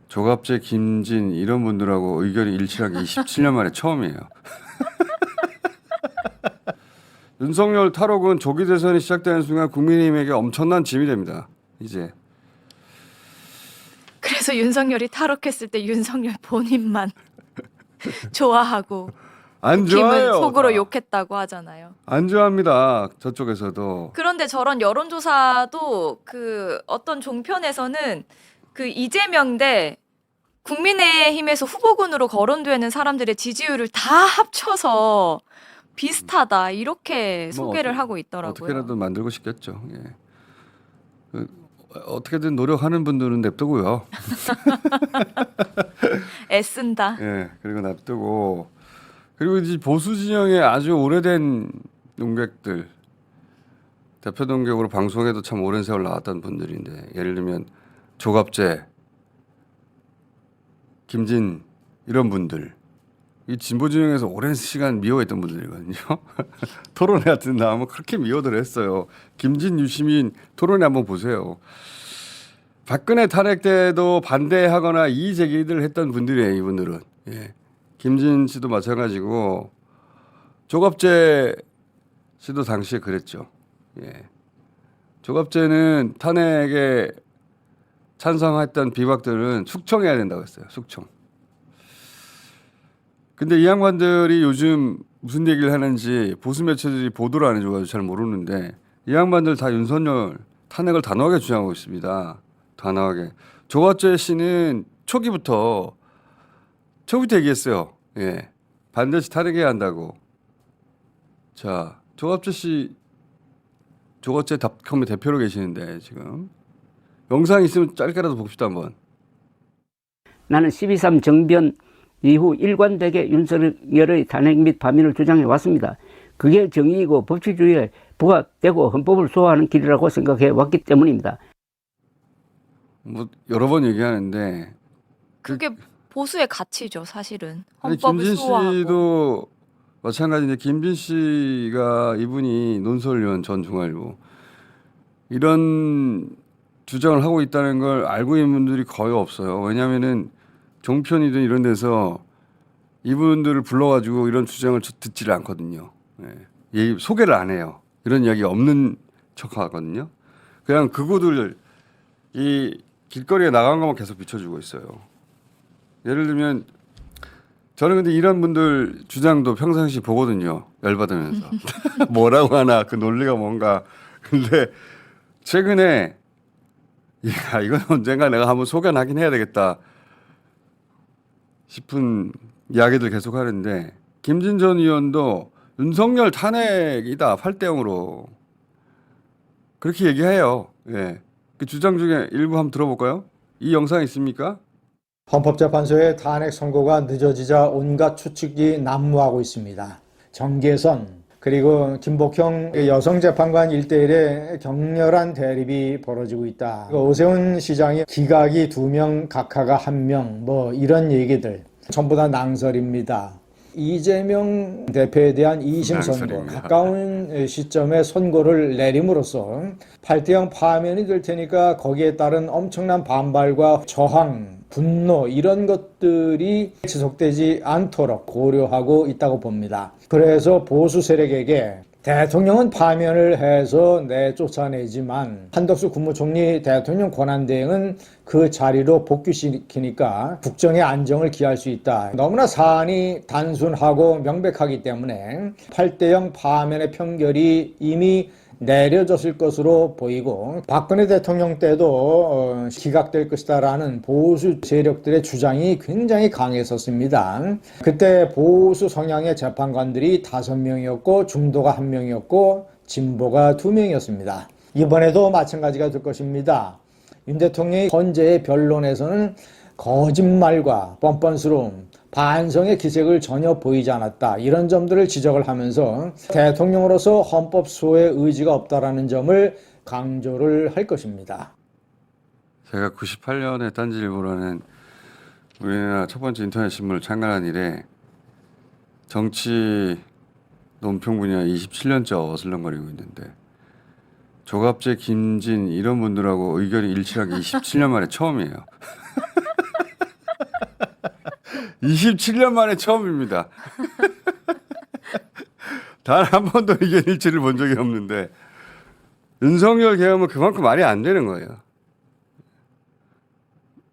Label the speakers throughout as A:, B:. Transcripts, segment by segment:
A: 조갑재, 김진 이런 분들하고 의견이 일치한 게 27년 만에 처음이에요. 윤석열 탈옥은 조기 대선이 시작되는 순간 국민의힘에게 엄청난 짐이 됩니다. 이제.
B: 그래서 윤석열이 탈옥했을 때 윤석열 본인만 좋아하고
A: 안
B: 국힘은
A: 좋아해요.
B: 속으로
A: 다.
B: 욕했다고 하잖아요.
A: 안 좋아합니다. 저쪽에서도.
B: 그런데 저런 여론조사도 그 어떤 종편에서는 그 이재명 대 국민의힘에서 후보군으로 거론되는 사람들의 지지율을 다 합쳐서 비슷하다 이렇게
A: 뭐
B: 소개를 하고 있더라고요.
A: 어떻게라도 만들고 싶겠죠. 예. 어떻게든 노력하는 분들은 냅두고요.
B: 애쓴다.
A: 예, 그리고 냅두고 그리고 이제 보수 진영의 아주 오래된 농객들 대표 동객으로 방송에도 참 오랜 세월 나왔던 분들인데 예를 들면 조갑재, 김진 이런 분들 이 진보 진영에서 오랜 시간 미워했던 분들이거든요. 토론회 같은 데 나오면 그렇게 미워들 했어요. 김진, 유시민 토론회 한번 보세요. 박근혜 탄핵 때도 반대하거나 이의 제기를 했던 분들이에요. 이분들은. 예. 김진 씨도 마찬가지고 조갑재 씨도 당시에 그랬죠. 예. 조갑재는 탄핵에 찬성했던 비박들은 숙청해야 된다고 했어요. 숙청. 근데 이 양반들이 요즘 무슨 얘기를 하는지 보수 매체들이 보도를 안 해줘가지고 잘 모르는데 이 양반들 다 윤석열 탄핵을 단호하게 주장하고 있습니다. 단호하게. 조갑재 씨는 초기부터 얘기했어요. 예. 반드시 탄핵해야 한다고. 자, 조갑재 씨, 조갑재닷컴의 대표로 계시는데 지금 영상 있으면 짧게라도 봅시다 한번.
C: 나는 12.3 정변 이후 일관되게 윤석열의 탄핵 및 파면을 주장해 왔습니다. 그게 정의이고 법치주의에 부합되고 헌법을 수호하는 길이라고 생각해 왔기 때문입니다.
A: 뭐 여러 번 얘기하는데
B: 그게 보수의 가치죠, 사실은.
A: 아니,
B: 헌법을
A: 김진
B: 수호하고.
A: 씨도 마찬가지인데 김진 씨가 이분이 논설위원 전 중앙일보 이런 주장을 하고 있다는 걸 알고 있는 분들이 거의 없어요. 왜냐하면은 종편이든 이런 데서 이분들을 불러가지고 이런 주장을 듣지를 않거든요. 예. 소개를 안 해요. 이런 이야기 없는 척하거든요. 그냥 그구들 이 길거리에 나간 것만 계속 비춰주고 있어요. 예를 들면 저는 근데 이런 분들 주장도 평상시 보거든요. 열받으면서 뭐라고 하나 그 논리가 뭔가. 근데 최근에 야 이건 언젠가 내가 한번 소견하긴 해야 되겠다 싶은 이야기들 계속 하는데 김진 전 의원도 윤석열 탄핵이다 8대 0으로 그렇게 얘기해요. 예. 그 주장 중에 일부 한번 들어볼까요? 이 영상 있습니까?
D: 헌법재판소의 탄핵 선고가 늦어지자 온갖 추측이 난무하고 있습니다. 정계선 그리고 김복형 여성재판관 1대1의 격렬한 대립이 벌어지고 있다. 오세훈 시장이 기각이 2명, 각하가 1명 뭐 이런 얘기들 전부 다 낭설입니다. 이재명 대표에 대한 2심 선고,
A: 낭설입니다.
D: 가까운 시점에 선고를 내림으로써 8대0 파면이 될 테니까 거기에 따른 엄청난 반발과 저항, 분노 이런 것들이 지속되지 않도록 고려하고 있다고 봅니다. 그래서 보수 세력에게 대통령은 파면을 해서 내쫓아내지만 한덕수 국무총리 대통령 권한대행은 그 자리로 복귀시키니까 국정의 안정을 기할 수 있다. 너무나 사안이 단순하고 명백하기 때문에 8대0 파면의 평결이 이미 내려졌을 것으로 보이고 박근혜 대통령 때도 기각될 것이다라는 보수 세력들의 주장이 굉장히 강했었습니다. 그때 보수 성향의 재판관들이 5명이었고 중도가 1명이었고 진보가 2명이었습니다. 이번에도 마찬가지가 될 것입니다. 윤 대통령의 헌재의 변론에서는 거짓말과 뻔뻔스러움, 반성의 기색을 전혀 보이지 않았다. 이런 점들을 지적을 하면서 대통령으로서 헌법 수호의 의지가 없다라는 점을 강조를 할 것입니다.
A: 제가 98년에 딴지일보라는 우리나라 첫 번째 인터넷 신문을 창간한 이래 정치 논평 분야 27년째 어슬렁거리고 있는데 조갑재, 김진 이런 분들하고 의견이 일치한 게 27년 만에 처음이에요. 27년 만에 처음입니다. 단 한 번도 의견 일치를 본 적이 없는데 윤석열 계엄은 그만큼 말이 안 되는 거예요.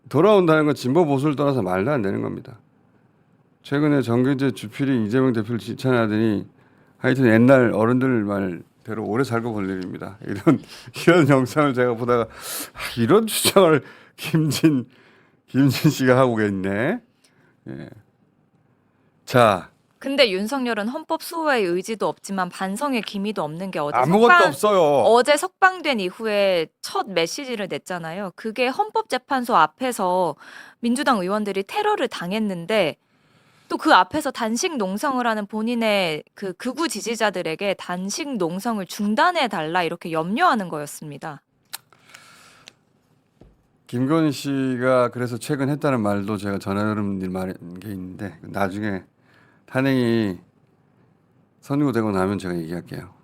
A: 돌아온다는 건 진보 보수를 떠나서 말도 안 되는 겁니다. 최근에 정경재 주필이 이재명 대표를 지탄하더니 하여튼 옛날 어른들 말대로 오래 살고 볼 일입니다. 이런 영상을 제가 보다가 이런 주장을 김진 씨가 하고 있네. 예. 자,
B: 근데 윤석열은 헌법 수호의 의지도 없지만 반성의 기미도 없는 게
A: 아무것도 없어요.
B: 어제 석방된 이후에 첫 메시지를 냈잖아요. 그게 헌법재판소 앞에서 민주당 의원들이 테러를 당했는데 또 그 앞에서 단식 농성을 하는 본인의 그 극우 지지자들에게 단식 농성을 중단해 달라 이렇게 염려하는 거였습니다.
A: 김건희 씨가 그래서 최근 했다는 말도 제가 전해드린 게 있는데 나중에 탄핵이 선고되고 나면 제가 얘기할게요.